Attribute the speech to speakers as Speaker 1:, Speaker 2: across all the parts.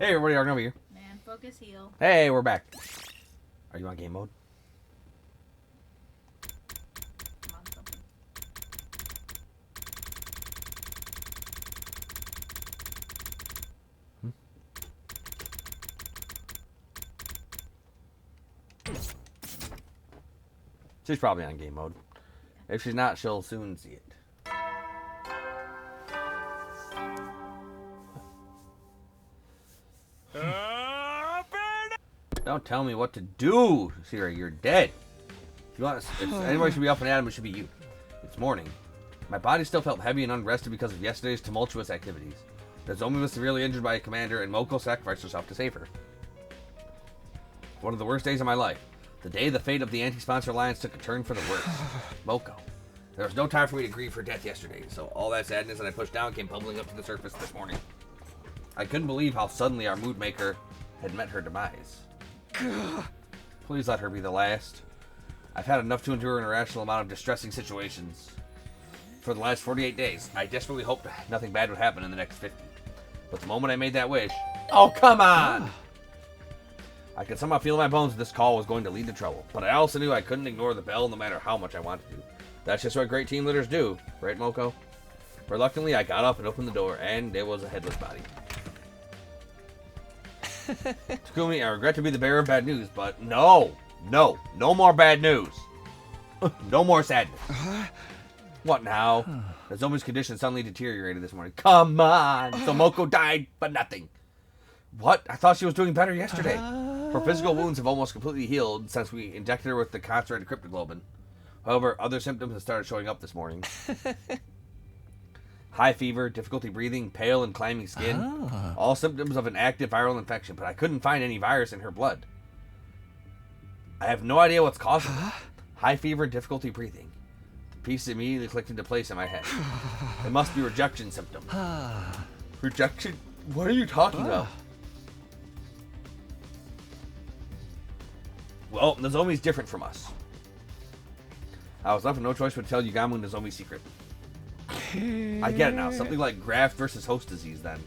Speaker 1: Hey everybody, Arden over here.
Speaker 2: Man, focus, heal.
Speaker 1: Hey, we're back. Are you on game mode?
Speaker 2: I'm on something.
Speaker 1: She's probably on game mode. If she's not, she'll soon see it. Don't tell me what to do, Siri. You're dead. If you want, if anybody should be up and at him, it should be you. It's morning. My body still felt heavy and unrested because of yesterday's tumultuous activities. Nozomi was severely injured by a commander, and Moko sacrificed herself to save her. One of the worst days of my life. The day the fate of the anti-sponsor alliance took a turn for the worse. Moko. There was no time for me to grieve her death yesterday, so all that sadness that I pushed down came bubbling up to the surface this morning. I couldn't believe how suddenly our mood maker had met her demise. Please let her be the last. I've had enough to endure an irrational amount of distressing situations. For the last 48 days, I desperately hoped nothing bad would happen in the next 50. But the moment I made that wish... Oh, come on! I could somehow feel in my bones that this call was going to lead to trouble, but I also knew I couldn't ignore the bell no matter how much I wanted to. That's just what great team leaders do, right, Moko? Reluctantly, I got up and opened the door, and it was a headless body. Takumi, I regret to be the bearer of bad news, but no more bad news. No more sadness. What now? Nozomi's condition suddenly deteriorated this morning. Come on! So Moko died, but nothing. What? I thought she was doing better yesterday. Her physical wounds have almost completely healed since we injected her with the concentrated cryptoglobin. However, other symptoms have started showing up this morning. High fever, difficulty breathing, pale and climbing skin. All symptoms of an active viral infection, but I couldn't find any virus in her blood. I have no idea what's causing it. High fever and difficulty breathing. The piece immediately clicked into place in my head. It must be rejection symptom. Rejection? What are you talking about? Well, Nozomi's different from us. I was left with no choice but to tell Yugamu Nozomi's secret. I get it now. Something like graft versus host disease, then.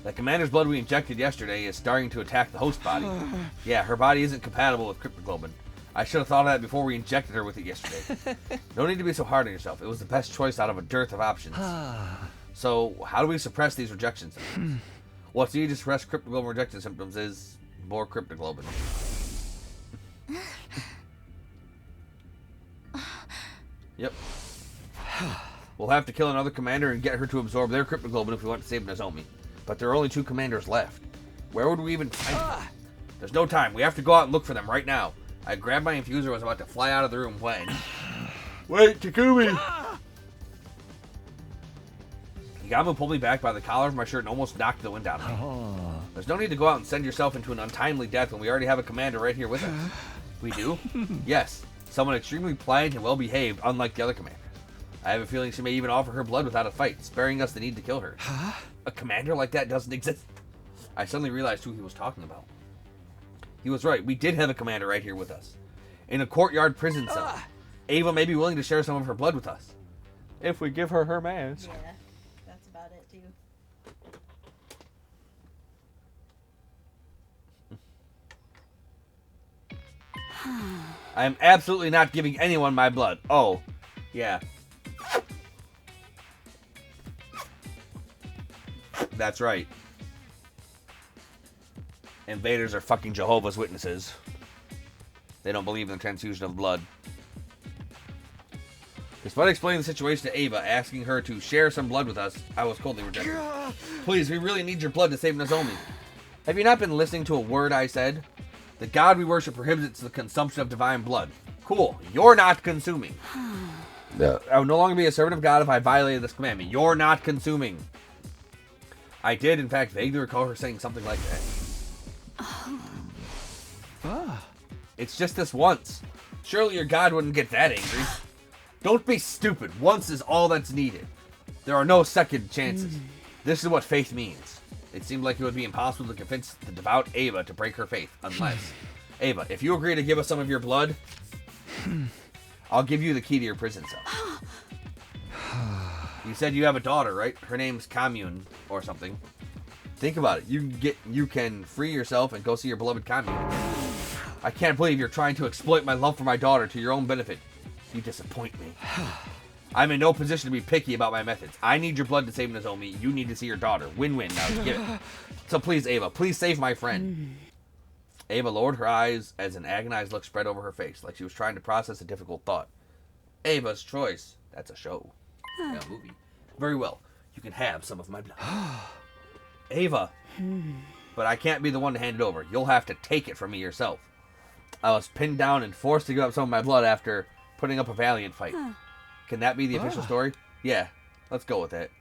Speaker 1: The commander's blood we injected yesterday is starting to attack the host body. Yeah, her body isn't compatible with cryptoglobin. I should have thought of that before we injected her with it yesterday. No need to be so hard on yourself. It was the best choice out of a dearth of options. So, how do we suppress these rejection symptoms? What's needed to suppress cryptoglobin rejection symptoms is more cryptoglobin. Yep. We'll have to kill another commander and get her to absorb their cryptoglobin if we want to save Nozomi. But there are only 2 commanders left. Where would we even find them? There's no time. We have to go out and look for them right now. I grabbed my infuser and was about to fly out of the room when... Wait, Takumi! Yugamu pulled me back by the collar of my shirt and almost knocked the wind out of me. There's no need to go out and send yourself into an untimely death when we already have a commander right here with us. We do? Yes. Someone extremely pliant and well-behaved, unlike the other commanders. I have a feeling she may even offer her blood without a fight, sparing us the need to kill her. A commander like that doesn't exist. I suddenly realized who he was talking about. He was right. We did have a commander right here with us. In a courtyard prison cell. Ava may be willing to share some of her blood with us. If we give her her mask.
Speaker 2: Yeah, that's about it, too.
Speaker 1: I am absolutely not giving anyone my blood. Oh, yeah. That's right. Invaders are fucking Jehovah's Witnesses. They don't believe in the transfusion of blood. Despite explaining the situation to Ava, asking her to share some blood with us, I was coldly rejected. Please, we really need your blood to save Nozomi. Have you not been listening to a word I said? The god we worship prohibits the consumption of divine blood. Cool. You're not consuming. I would no longer be a servant of God if I violated this commandment. You're not consuming. I did, in fact, vaguely recall her saying something like that. It's just this once. Surely your god wouldn't get that angry. Don't be stupid. Once is all that's needed. There are no second chances. This is what faith means. It seemed like it would be impossible to convince the devout Ava to break her faith, unless... Ava, if you agree to give us some of your blood, I'll give you the key to your prison cell. You said you have a daughter, right? Her name's Commune, or something. Think about it. You can free yourself and go see your beloved Kami. I can't believe you're trying to exploit my love for my daughter to your own benefit. You disappoint me. I'm in no position to be picky about my methods. I need your blood to save Nozomi. You need to see your daughter. Win-win. Now, give it. So please, Ava, please save my friend. Ava lowered her eyes as an agonized look spread over her face, like she was trying to process a difficult thought. Ava's choice. That's a show. A movie. Very well. You can have some of my blood. Ava. But I can't be the one to hand it over. You'll have to take it from me yourself. I was pinned down and forced to give up some of my blood after putting up a valiant fight. Can that be the official story? Yeah, let's go with it.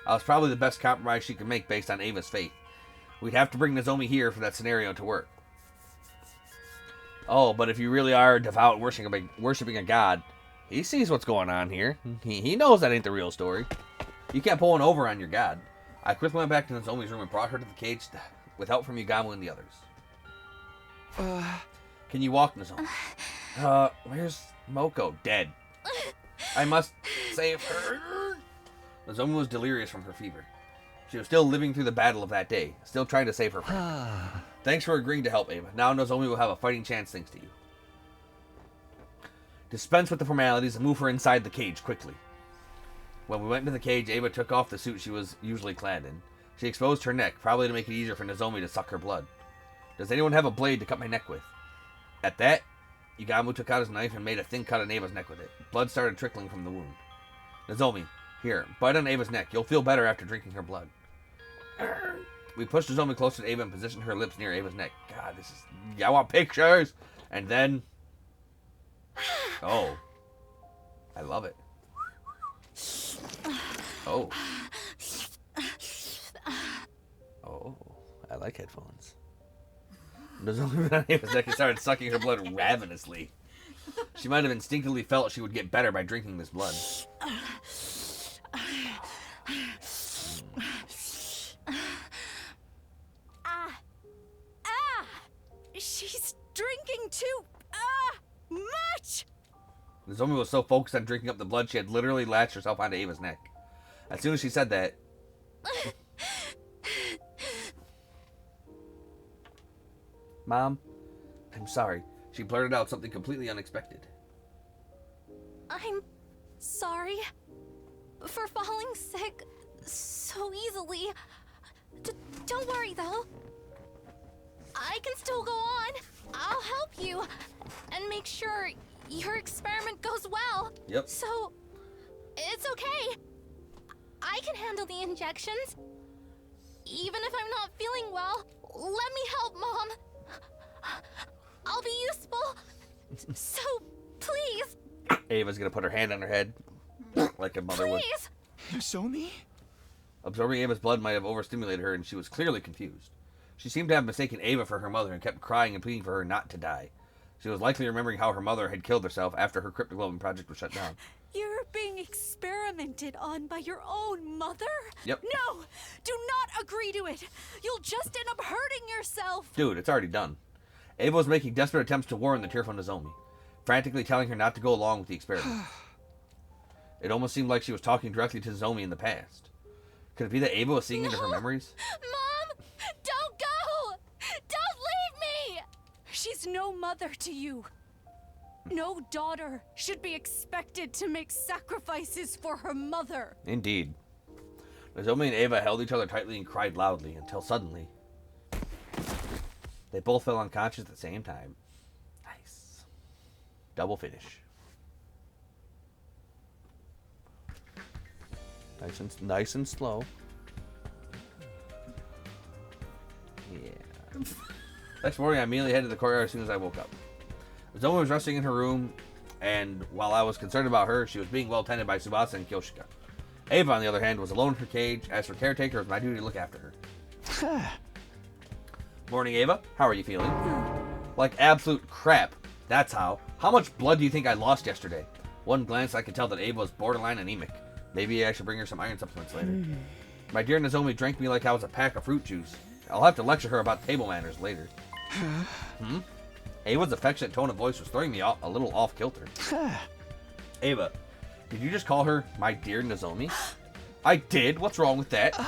Speaker 1: I was probably the best compromise she could make based on Ava's faith. We'd have to bring Nozomi here for that scenario to work. Oh, but if you really are devout worshipping a god, he sees what's going on here. He knows that ain't the real story. You can't pull one over on your god. I quickly went back to Nozomi's room and brought her to the cage with help from Yugamu and the others. Can you walk, Nozomi? Where's Moko? Dead. I must save her. Nozomi was delirious from her fever. She was still living through the battle of that day, still trying to save her friend. Thanks for agreeing to help, Ava. Now Nozomi will have a fighting chance thanks to you. Dispense with the formalities and move her inside the cage quickly. When we went into the cage, Ava took off the suit she was usually clad in. She exposed her neck, probably to make it easier for Nozomi to suck her blood. Does anyone have a blade to cut my neck with? At that, Yugamu took out his knife and made a thin cut on Ava's neck with it. Blood started trickling from the wound. Nozomi, here, bite on Ava's neck. You'll feel better after drinking her blood. We pushed Nozomi closer to Ava and positioned her lips near Ava's neck. God, this is... I want pictures! And then... Oh. I love it. Oh. Oh. I like headphones. Nozomi on Ava's neck and started sucking her blood ravenously. She might have instinctively felt she would get better by drinking this blood.
Speaker 3: She's drinking too much.
Speaker 1: Nozomi was so focused on drinking up the blood, she had literally latched herself onto Ava's neck. As soon as she said that... Mom, I'm sorry. She blurted out something completely unexpected.
Speaker 3: I'm sorry for falling sick so easily. Don't worry, though. I can still go on. I'll help you and make sure your experiment goes well.
Speaker 1: Yep.
Speaker 3: So, it's okay. I can handle the injections. Even if I'm not feeling well, let me help, Mom. I'll be useful. So, please.
Speaker 1: Ava's gonna put her hand on her head, like a mother would.
Speaker 3: Please.
Speaker 4: Nozomi?
Speaker 1: Absorbing Ava's blood might have overstimulated her, and she was clearly confused. She seemed to have mistaken Ava for her mother and kept crying and pleading for her not to die. She was likely remembering how her mother had killed herself after her cryptoglobin project was shut down.
Speaker 3: You're being experimented on by your own mother?
Speaker 1: Yep.
Speaker 3: No! Do not agree to it! You'll just end up hurting yourself!
Speaker 1: Dude, it's already done. Ava was making desperate attempts to warn the tearful Nozomi, frantically telling her not to go along with the experiment. It almost seemed like she was talking directly to Nozomi in the past. Could it be that Ava was seeing into her memories?
Speaker 3: Mom! Don't go! Don't leave me! She's no mother to you. No daughter should be expected to make sacrifices for her mother.
Speaker 1: Indeed. Nozomi and Ava held each other tightly and cried loudly until suddenly they both fell unconscious at the same time. Nice. Double finish. Nice and slow. Yeah. Next morning, I immediately headed to the courtyard as soon as I woke up. Nozomi was resting in her room, and while I was concerned about her, she was being well tended by Tsubasa and Kyoshika. Ava, on the other hand, was alone in her cage. As for caretaker, it was my duty to look after her. Morning, Ava. How are you feeling? Like absolute crap. That's how. How much blood do you think I lost yesterday? One glance, I could tell that Ava was borderline anemic. Maybe I should bring her some iron supplements later. My dear Nozomi drank me like I was a pack of fruit juice. I'll have to lecture her about table manners later. Ava's affectionate tone of voice was throwing me a little off kilter. Ava, did you just call her my dear Nozomi? I did. What's wrong with that?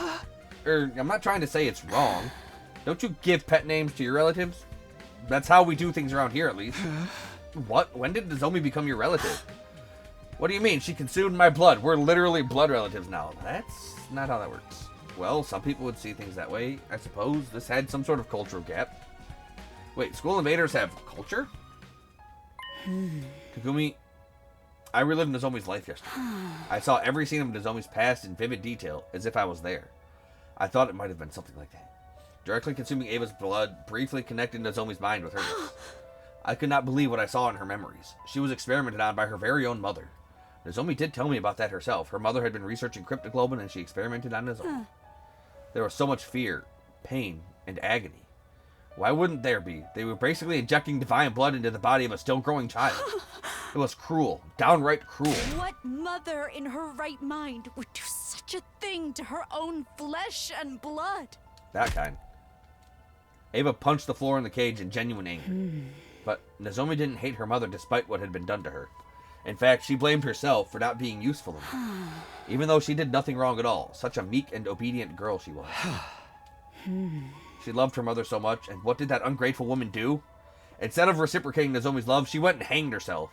Speaker 1: I'm not trying to say it's wrong. Don't you give pet names to your relatives? That's how we do things around here, at least. What? When did Nozomi become your relative? What do you mean? She consumed my blood. We're literally blood relatives now. That's not how that works. Well, some people would see things that way. I suppose this had some sort of cultural gap. Wait, school invaders have culture? Takumi, I relived Nozomi's life yesterday. I saw every scene of Nozomi's past in vivid detail, as if I was there. I thought it might have been something like that. Directly consuming Ava's blood briefly connected Nozomi's mind with hers. I could not believe what I saw in her memories. She was experimented on by her very own mother. Nozomi did tell me about that herself. Her mother had been researching cryptoglobin and she experimented on Nozomi. There was so much fear, pain, and agony. Why wouldn't there be? They were basically injecting divine blood into the body of a still growing child. It was cruel, downright cruel.
Speaker 4: What mother in her right mind would do such a thing to her own flesh and blood?
Speaker 1: That kind. Ava punched the floor in the cage in genuine anger. But Nozomi didn't hate her mother despite what had been done to her. In fact, she blamed herself for not being useful enough. Even though she did nothing wrong at all. Such a meek and obedient girl she was. She loved her mother so much, and what did that ungrateful woman do? Instead of reciprocating Nozomi's love, she went and hanged herself.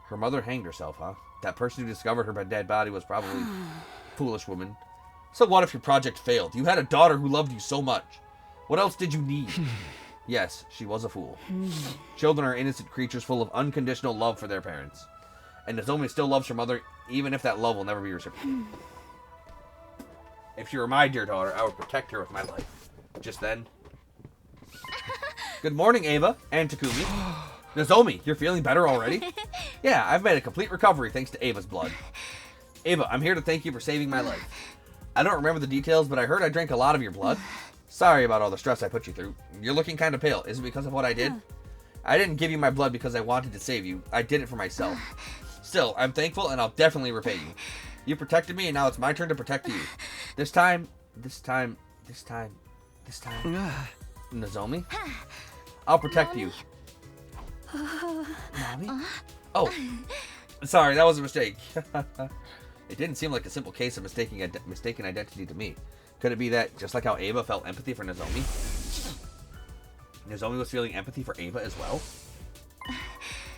Speaker 1: Her mother hanged herself, huh? That person who discovered her dead body was probably a foolish woman. So what if your project failed? You had a daughter who loved you so much. What else did you need? Yes, she was a fool. Children are innocent creatures full of unconditional love for their parents. And Nozomi still loves her mother, even if that love will never be reciprocated. If she were my dear daughter, I would protect her with my life. Just then. Good morning, Ava and Takumi. Nozomi, you're feeling better already? Yeah, I've made a complete recovery thanks to Ava's blood. Ava, I'm here to thank you for saving my life. I don't remember the details, but I heard I drank a lot of your blood. Sorry about all the stress I put you through. You're looking kind of pale. Is it because of what I did? I didn't give you my blood because I wanted to save you. I did it for myself. Still, I'm thankful and I'll definitely repay you. You protected me and now it's my turn to protect you. This time. Nozomi? I'll protect you. Mommy? Oh. Sorry, that was a mistake. It didn't seem like a simple case of mistaken identity to me. Could it be that, just like how Ava felt empathy for Nozomi, Nozomi was feeling empathy for Ava as well?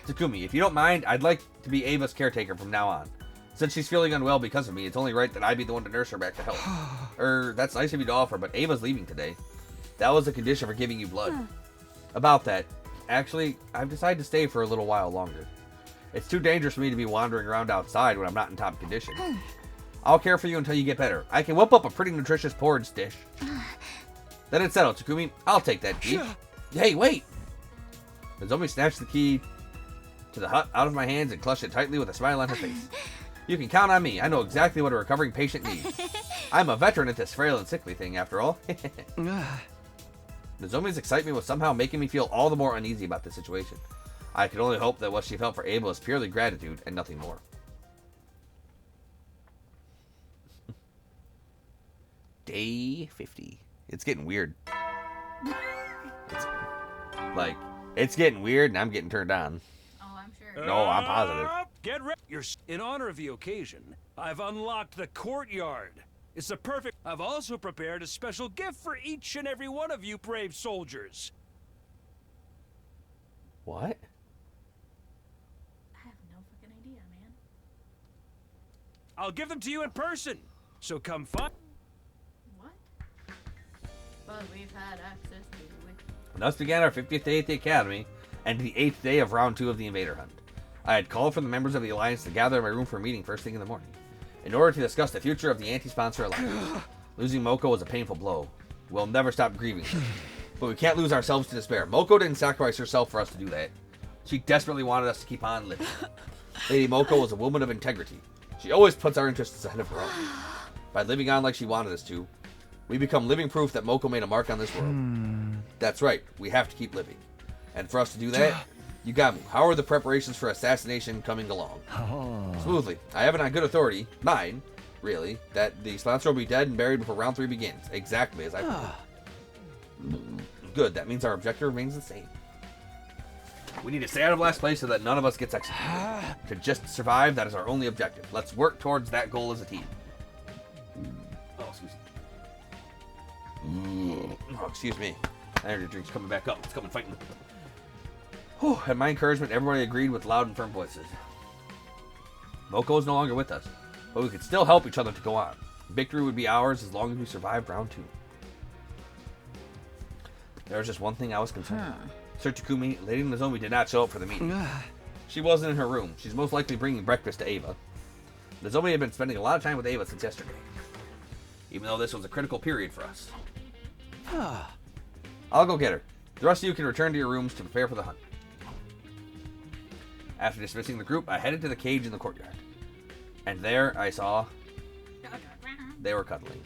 Speaker 1: Takumi, if you don't mind, I'd like to be Ava's caretaker from now on. Since she's feeling unwell because of me, it's only right that I be the one to nurse her back to health. That's nice of you to offer, but Ava's leaving today. That was the condition for giving you blood. About that, actually, I've decided to stay for a little while longer. It's too dangerous for me to be wandering around outside when I'm not in top condition. I'll care for you until you get better. I can whip up a pretty nutritious porridge dish. Then it's settled, Takumi. I'll take that key. Hey, wait! Nozomi snatched the key to the hut out of my hands and clutched it tightly with a smile on her face. You can count on me. I know exactly what a recovering patient needs. I'm a veteran at this frail and sickly thing, after all. Nozomi's excitement was somehow making me feel all the more uneasy about the situation. I could only hope that what she felt for Ava was purely gratitude and nothing more. Day 50. It's getting weird. It's getting weird and I'm getting turned on.
Speaker 2: Oh, I'm sure.
Speaker 1: No, I'm positive.
Speaker 5: Get ready. In honor of the occasion, I've unlocked the courtyard. It's the perfect... I've also prepared a special gift for each and every one of you brave soldiers.
Speaker 1: What?
Speaker 2: I have no fucking idea, man.
Speaker 5: I'll give them to you in person. So come find...
Speaker 2: What? But we've had access to it.
Speaker 1: Thus began our 50th day at the Academy, and the 8th day of round 2 of the Invader Hunt. I had called for the members of the Alliance to gather in my room for a meeting first thing in the morning, in order to discuss the future of the anti-sponsor alliance. Losing Moko was a painful blow. We'll never stop grieving her. But we can't lose ourselves to despair. Moko didn't sacrifice herself for us to do that. She desperately wanted us to keep on living. Lady Moko was a woman of integrity. She always puts our interests ahead of her own. By living on like she wanted us to, we become living proof that Moko made a mark on this world. That's right, we have to keep living. And for us to do that, you got me. How are the preparations for assassination coming along? Smoothly. I have it on good authority, mine, really, that the sponsor will be dead and buried before round 3 begins. Exactly as I predicted. Good, that means our objective remains the same. We need to stay out of last place so that none of us gets executed. To just survive, that is our only objective. Let's work towards that goal as a team. Oh, excuse me. Oh, excuse me. Energy drink's coming back up. It's coming fighting. Whew. At my encouragement, everybody agreed with loud and firm voices. Moko is no longer with us, but we could still help each other to go on. Victory would be ours as long as we survived round 2. There was just one thing I was concerned about. Sir Takumi, Lady Nozomi did not show up for the meeting. She wasn't in her room. She's most likely bringing breakfast to Ava. Nozomi had been spending a lot of time with Ava since yesterday, even though this was a critical period for us. I'll go get her. The rest of you can return to your rooms to prepare for the hunt. After dismissing the group, I headed to the cage in the courtyard. And there I saw they were cuddling.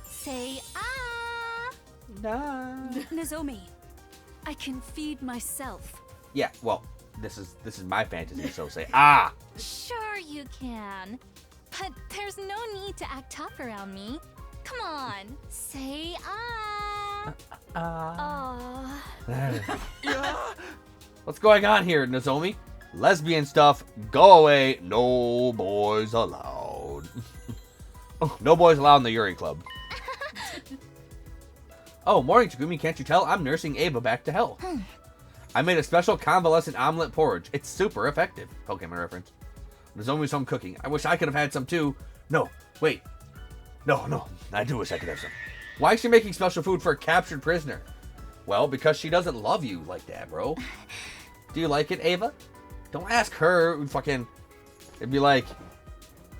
Speaker 3: Say ah!
Speaker 4: Nozomi, I can feed myself.
Speaker 1: Yeah, well, this is my fantasy, so say ah!
Speaker 3: Sure you can. But there's no need to act tough around me. Come on, say ah!
Speaker 1: What's going on here, Nozomi? Lesbian stuff, go away, no boys allowed. No boys allowed in the Yuri Club. Oh, morning, Takumi, can't you tell? I'm nursing Ava back to health. I made a special convalescent omelet porridge. It's super effective. Pokemon reference. Nozomi's home cooking. I wish I could have had some too. No, wait. No, I do wish I could have some. Why is she making special food for a captured prisoner? Well, because she doesn't love you like that, bro. Do you like it, Ava? Don't ask her. Fucking, it'd be like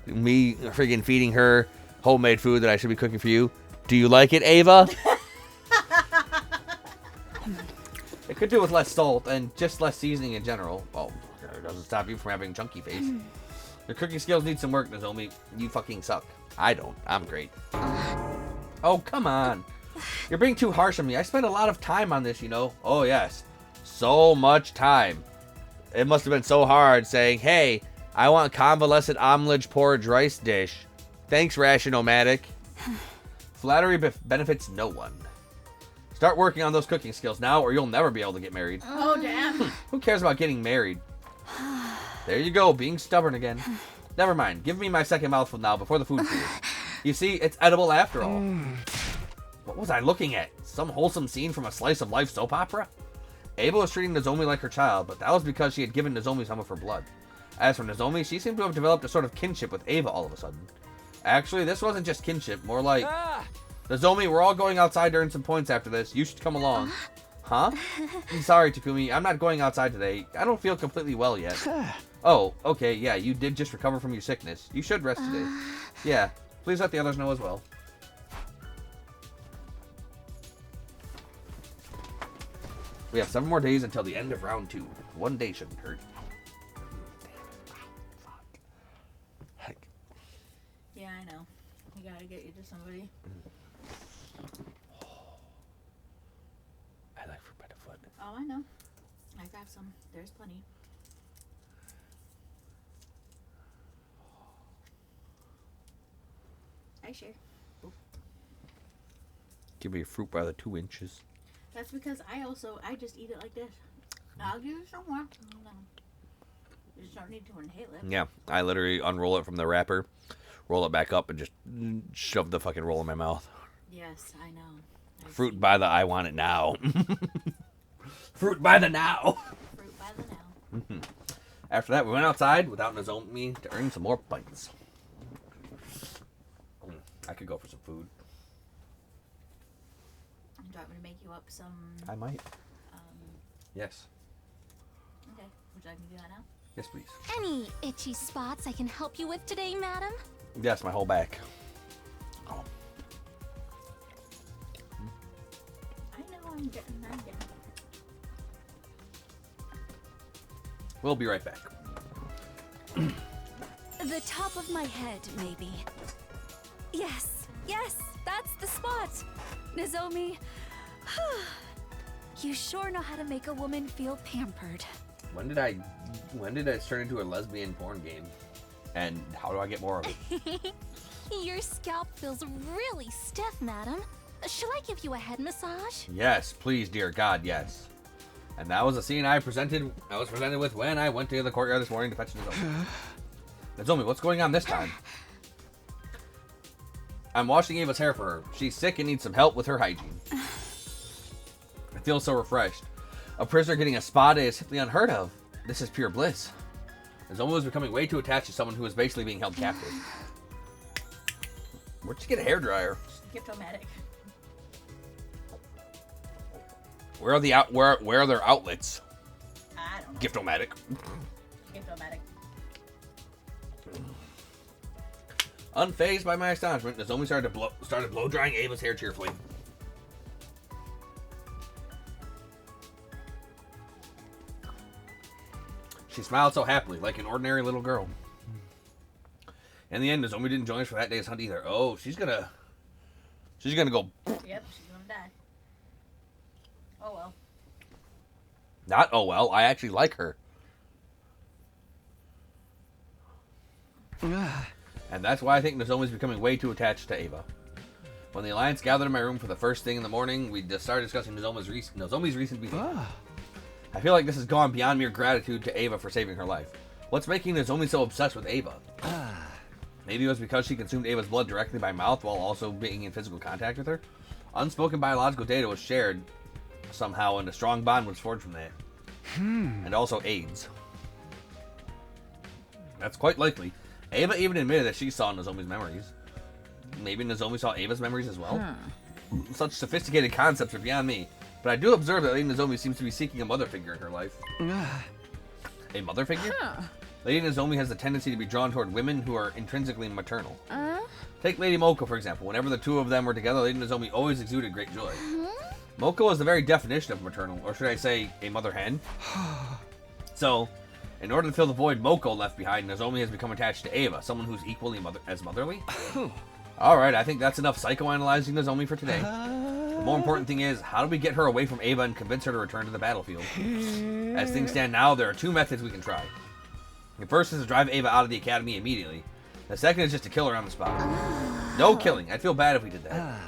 Speaker 1: me friggin' feeding her homemade food that I should be cooking for you. Do you like it, Ava? It could do with less salt and just less seasoning in general. Well, it doesn't stop you from having chunky face. Your cooking skills need some work, Nozomi. You fucking suck. I don't. I'm great. Oh, come on. You're being too harsh on me. I spent a lot of time on this, you know. Oh, yes. So much time. It must have been so hard saying, hey, I want convalescent omelet porridge rice dish. Thanks, Rationomatic. Flattery benefits no one. Start working on those cooking skills now, or you'll never be able to get married.
Speaker 2: Oh, damn.
Speaker 1: Who cares about getting married? There you go, being stubborn again. Never mind. Give me my second mouthful now before the food cools. You see, it's edible after all. What was I looking at? Some wholesome scene from a slice of life soap opera? Ava was treating Nozomi like her child, but that was because she had given Nozomi some of her blood. As for Nozomi, she seemed to have developed a sort of kinship with Ava all of a sudden. Actually, this wasn't just kinship, more like... Nozomi, we're all going outside to earn some points after this. You should come along. Huh? I'm sorry, Takumi. I'm not going outside today. I don't feel completely well yet. Oh, okay, yeah, you did just recover from your sickness. You should rest today. Yeah, please let the others know as well. We have 7 more days until the end of round 2. 1 day shouldn't hurt. Heck.
Speaker 2: Yeah, I know. We gotta get you to somebody.
Speaker 1: I like fruit by the foot.
Speaker 2: Oh, I know. I got some. There's plenty. I share.
Speaker 1: Give me a fruit by the 2 inches.
Speaker 2: That's because I just eat it like this. I'll give you some more. No. You just don't need to inhale it.
Speaker 1: Yeah, I literally unroll it from the wrapper, roll it back up, and just shove the fucking roll in my mouth.
Speaker 2: Yes, I know.
Speaker 1: Fruit by the I want it now. Fruit by the now.
Speaker 2: Fruit by the now.
Speaker 1: After that, we went outside without Nozomi to earn some more points. I could go for some food.
Speaker 2: Do you want me to make you up some...
Speaker 1: I might. Yes.
Speaker 2: Okay. Would you like me to do that now?
Speaker 1: Yes, please.
Speaker 3: Any itchy spots I can help you with today, madam?
Speaker 1: Yes, my whole back. Oh.
Speaker 2: I know I'm getting.
Speaker 1: We'll be right back.
Speaker 4: The top of my head, maybe. Yes, that's the spot. Nozomi, you sure know how to make a woman feel pampered.
Speaker 1: When did it turn into a lesbian porn game? And how do I get more of it?
Speaker 3: Your scalp feels really stiff, madam. Shall I give you a head massage?
Speaker 1: Yes, please, dear God, yes. And that was a scene I was presented with when I went to the courtyard this morning to fetch Nozomi. Nozomi, what's going on this time? I'm washing Ava's hair for her. She's sick and needs some help with her hygiene. I feel so refreshed. A prisoner getting a spa day is simply unheard of. This is pure bliss. Nozomi was becoming way too attached to someone who was basically being held captive. Where'd you get a hairdryer?
Speaker 2: Gift-o-matic.
Speaker 1: Where are their outlets?
Speaker 2: I don't know.
Speaker 1: Gift-o-matic.
Speaker 2: Gift-o-matic.
Speaker 1: Unfazed by my astonishment, Nozomi started blow drying Ava's hair cheerfully. She smiled so happily, like an ordinary little girl. In the end, Nozomi didn't join us for that day's hunt either. Oh, she's gonna go.
Speaker 2: Yep, she's gonna die. Oh well.
Speaker 1: Not oh well. I actually like her. And that's why I think Nozomi's becoming way too attached to Ava. When the Alliance gathered in my room for the first thing in the morning, we just started discussing Nozomi's recent behavior. I feel like this has gone beyond mere gratitude to Ava for saving her life. What's making Nozomi so obsessed with Ava? Maybe it was because she consumed Ava's blood directly by mouth while also being in physical contact with her? Unspoken biological data was shared somehow, and a strong bond was forged from that. And also AIDS. That's quite likely. Ava even admitted that she saw Nozomi's memories. Maybe Nozomi saw Ava's memories as well? Such sophisticated concepts are beyond me. But I do observe that Lady Nozomi seems to be seeking a mother figure in her life. A mother figure? Lady Nozomi has the tendency to be drawn toward women who are intrinsically maternal. Take Lady Moko, for example. Whenever the two of them were together, Lady Nozomi always exuded great joy. Moko is the very definition of maternal, or should I say, a mother hen. So, in order to fill the void Moko left behind, Nozomi has become attached to Ava, someone who's equally motherly. Alright, I think that's enough psychoanalyzing Nozomi for today. The more important thing is, how do we get her away from Ava and convince her to return to the battlefield? As things stand now, there are two methods we can try. The first is to drive Ava out of the academy immediately. The second is just to kill her on the spot. No killing. I'd feel bad if we did that.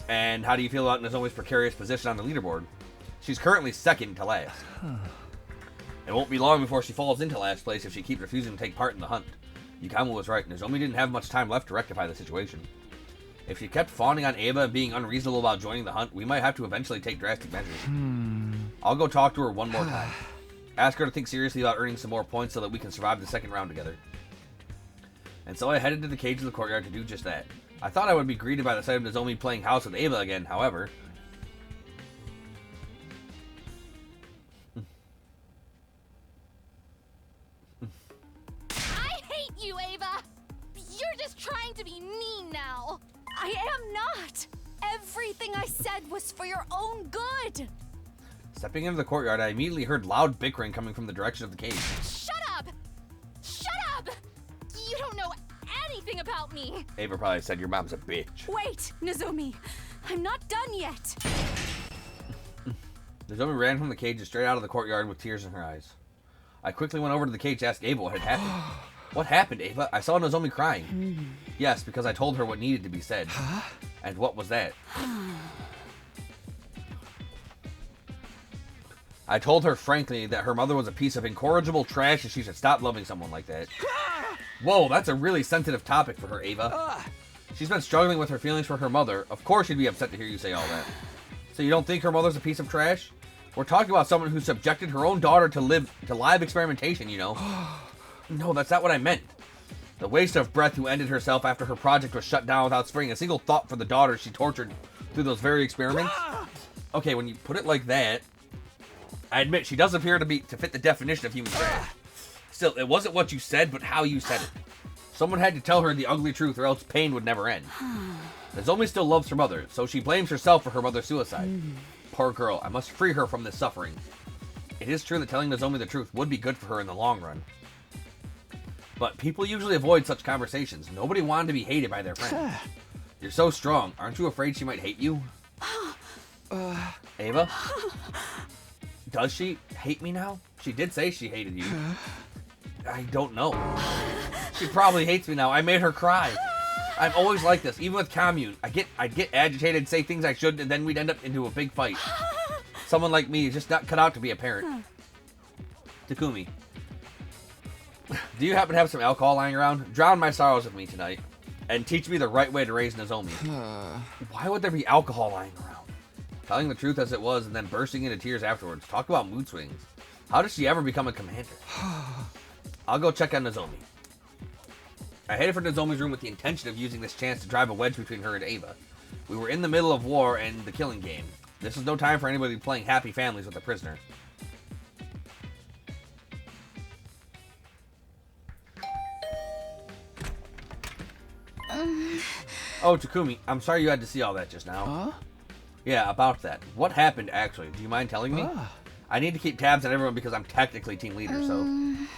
Speaker 1: And how do you feel about Nozomi's precarious position on the leaderboard? She's currently second to last. It won't be long before she falls into last place if she keeps refusing to take part in the hunt. Yukamu was right. Nozomi didn't have much time left to rectify the situation. If she kept fawning on Ava and being unreasonable about joining the hunt, we might have to eventually take drastic measures. I'll go talk to her one more time. Ask her to think seriously about earning some more points so that we can survive the second round together. And so I headed to the cage in the courtyard to do just that. I thought I would be greeted by the sight of Nozomi playing house with Ava again, however.
Speaker 3: I hate you, Ava! You're just trying to be mean now.
Speaker 4: I am not. Everything I said was for your own good.
Speaker 1: Stepping into the courtyard, I immediately heard loud bickering coming from the direction of the cage.
Speaker 3: Shut up! Shut up! You don't know anything about me.
Speaker 1: Ava probably said your mom's a bitch.
Speaker 4: Wait, Nozomi. I'm not done yet.
Speaker 1: Nozomi ran from the cage and straight out of the courtyard with tears in her eyes. I quickly went over to the cage to ask Ava what had happened. What happened, Ava? I saw Nozomi crying. Yes, because I told her what needed to be said. And what was that? I told her frankly that her mother was a piece of incorrigible trash and she should stop loving someone like that. Whoa, that's a really sensitive topic for her, Ava. She's been struggling with her feelings for her mother. Of course she'd be upset to hear you say all that. So you don't think her mother's a piece of trash? We're talking about someone who subjected her own daughter to live experimentation, you know. No, that's not what I meant. The waste of breath who ended herself after her project was shut down without sparing a single thought for the daughter she tortured through those very experiments. Okay, when you put it like that, I admit she does appear to fit the definition of human trash. Still, it wasn't what you said, but how you said it. Someone had to tell her the ugly truth or else pain would never end. Nozomi still loves her mother, so she blames herself for her mother's suicide. Poor girl, I must free her from this suffering. It is true that telling Nozomi the truth would be good for her in the long run. But people usually avoid such conversations. Nobody wanted to be hated by their friend. You're so strong. Aren't you afraid she might hate you? Ava? Does she hate me now? She did say she hated you. I don't know. She probably hates me now. I made her cry. I'm always like this, even with commune. I'd get agitated and say things I shouldn't, and then we'd end up into a big fight. Someone like me is just not cut out to be a parent. Takumi. Do you happen to have some alcohol lying around? Drown my sorrows with me tonight. And teach me the right way to raise Nozomi. Why would there be alcohol lying around? Telling the truth as it was and then bursting into tears afterwards. Talk about mood swings. How did she ever become a commander? I'll go check on Nozomi. I headed for Nozomi's room with the intention of using this chance to drive a wedge between her and Ava. We were in the middle of war and the killing game. This is no time for anybody playing happy families with a prisoner. Oh, Takumi, I'm sorry you had to see all that just now.
Speaker 6: Huh?
Speaker 1: Yeah, about that. What happened, actually? Do you mind telling me? I need to keep tabs on everyone because I'm technically team leader, so...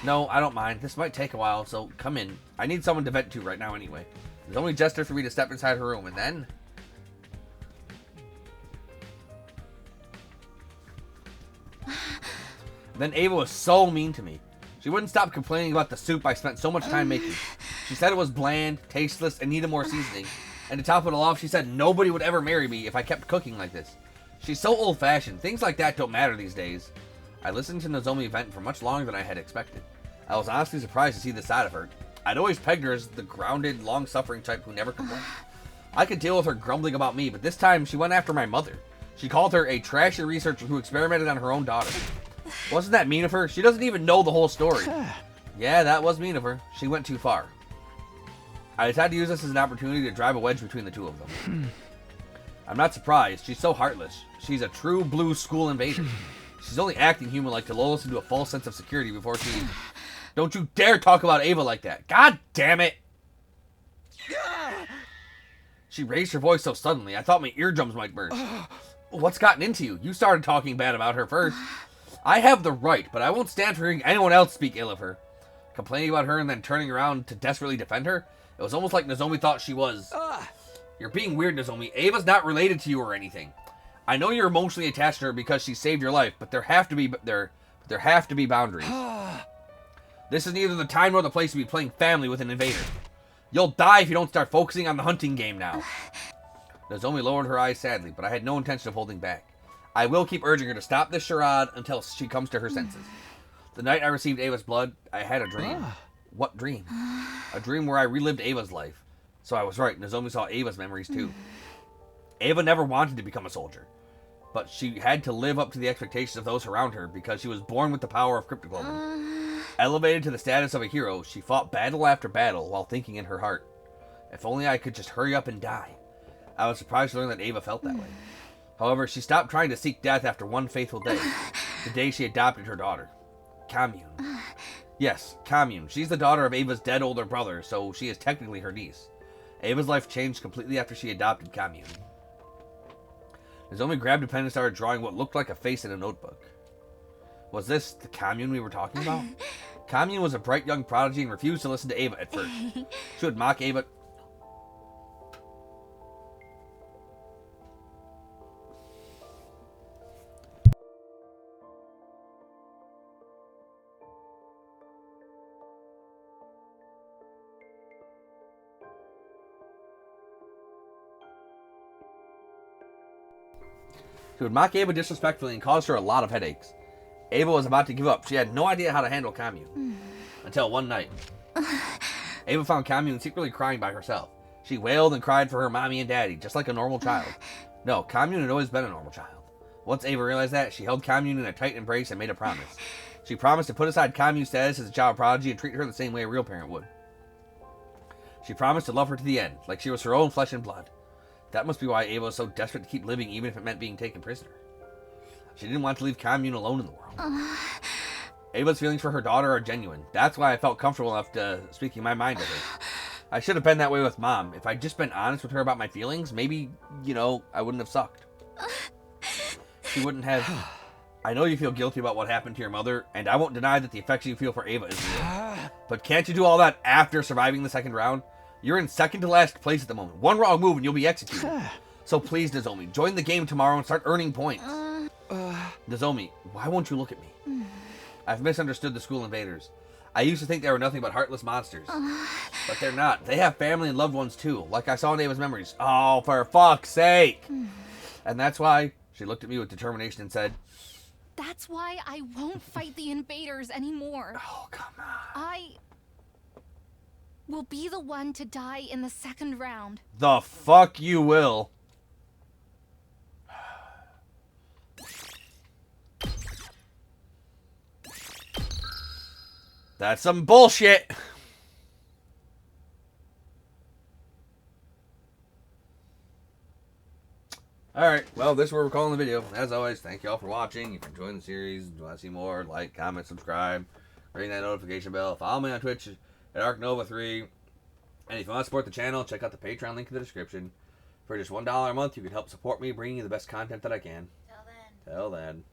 Speaker 1: No, I don't mind. This might take a while, so come in. I need someone to vent to right now anyway. There's only gesture for me to step inside her room, and then... Then Ava was so mean to me. She wouldn't stop complaining about the soup I spent so much time making. She said it was bland, tasteless, and needed more seasoning. And to top it all off, she said nobody would ever marry me if I kept cooking like this. She's so old-fashioned. Things like that don't matter these days. I listened to Nozomi vent for much longer than I had expected. I was honestly surprised to see this side of her. I'd always pegged her as the grounded, long-suffering type who never complained. I could deal with her grumbling about me, but this time she went after my mother. She called her a trashy researcher who experimented on her own daughter. Wasn't that mean of her? She doesn't even know the whole story. Yeah, that was mean of her. She went too far. I decided to use this as an opportunity to drive a wedge between the two of them. I'm not surprised. She's so heartless. She's a true blue school invader. She's only acting human-like to lull us into a false sense of security before she... Don't you dare talk about Ava like that. God damn it! She raised her voice so suddenly, I thought my eardrums might burst. What's gotten into you? You started talking bad about her first. I have the right, but I won't stand for hearing anyone else speak ill of her. Complaining about her and then turning around to desperately defend her? It was almost like Nozomi thought she was... You're being weird, Nozomi. Ava's not related to you or anything. I know you're emotionally attached to her because she saved your life, but there have to be boundaries. This is neither the time nor the place to be playing family with an invader. You'll die if you don't start focusing on the hunting game now. Nozomi lowered her eyes sadly, but I had no intention of holding back. I will keep urging her to stop this charade until she comes to her senses. The night I received Ava's blood, I had a dream. What dream? A dream where I relived Ava's life. So I was right, Nozomi saw Ava's memories too. Ava never wanted to become a soldier, but she had to live up to the expectations of those around her because she was born with the power of cryptoglobin. Elevated to the status of a hero, she fought battle after battle while thinking in her heart, if only I could just hurry up and die. I was surprised to learn that Ava felt that way. However, she stopped trying to seek death after one faithful day, the day she adopted her daughter. Commune. Yes, Commune. She's the daughter of Ava's dead older brother, so she is technically her niece. Ava's life changed completely after she adopted Commune. Nozomi grabbed a pen and started drawing what looked like a face in a notebook. Was this the Commune we were talking about? Commune was a bright young prodigy and refused to listen to Ava at first. She would mock Ava... She would mock Ava disrespectfully and cause her a lot of headaches. Ava was about to give up. She had no idea how to handle Commune. Until one night. Ava found Commune secretly crying by herself. She wailed and cried for her mommy and daddy, just like a normal child. No, Commune had always been a normal child. Once Ava realized that, she held Commune in a tight embrace and made a promise. She promised to put aside Commune's status as a child prodigy and treat her the same way a real parent would. She promised to love her to the end, like she was her own flesh and blood. That must be why Ava was so desperate to keep living, even if it meant being taken prisoner. She didn't want to leave Commune alone in the world. Ava's feelings for her daughter are genuine. That's why I felt comfortable enough to speaking my mind to her. I should have been that way with Mom. If I'd just been honest with her about my feelings, maybe, I wouldn't have sucked. She wouldn't have... I know you feel guilty about what happened to your mother, and I won't deny that the affection you feel for Ava is real. But can't you do all that after surviving the second round? You're in second to last place at the moment. One wrong move and you'll be executed. So please, Nozomi, join the game tomorrow and start earning points. Nozomi, why won't you look at me? I've misunderstood the school invaders. I used to think they were nothing but heartless monsters. But they're not. They have family and loved ones too, like I saw in Ava's memories. Oh, for fuck's sake! And that's why she looked at me with determination and said,
Speaker 3: That's why I won't fight the invaders anymore.
Speaker 1: Oh, come on.
Speaker 3: I will be the one to die in the second round.
Speaker 1: The fuck you will. That's some bullshit. Alright, well, this is where we're calling the video. As always, thank you all for watching. If you're enjoying the series, if you want to see more, like, comment, subscribe, ring that notification bell. Follow me on Twitch at ArcNova3. And if you want to support the channel, check out the Patreon link in the description. For just $1 a month, you can help support me bringing you the best content that I can.
Speaker 2: Till then.
Speaker 1: Till then.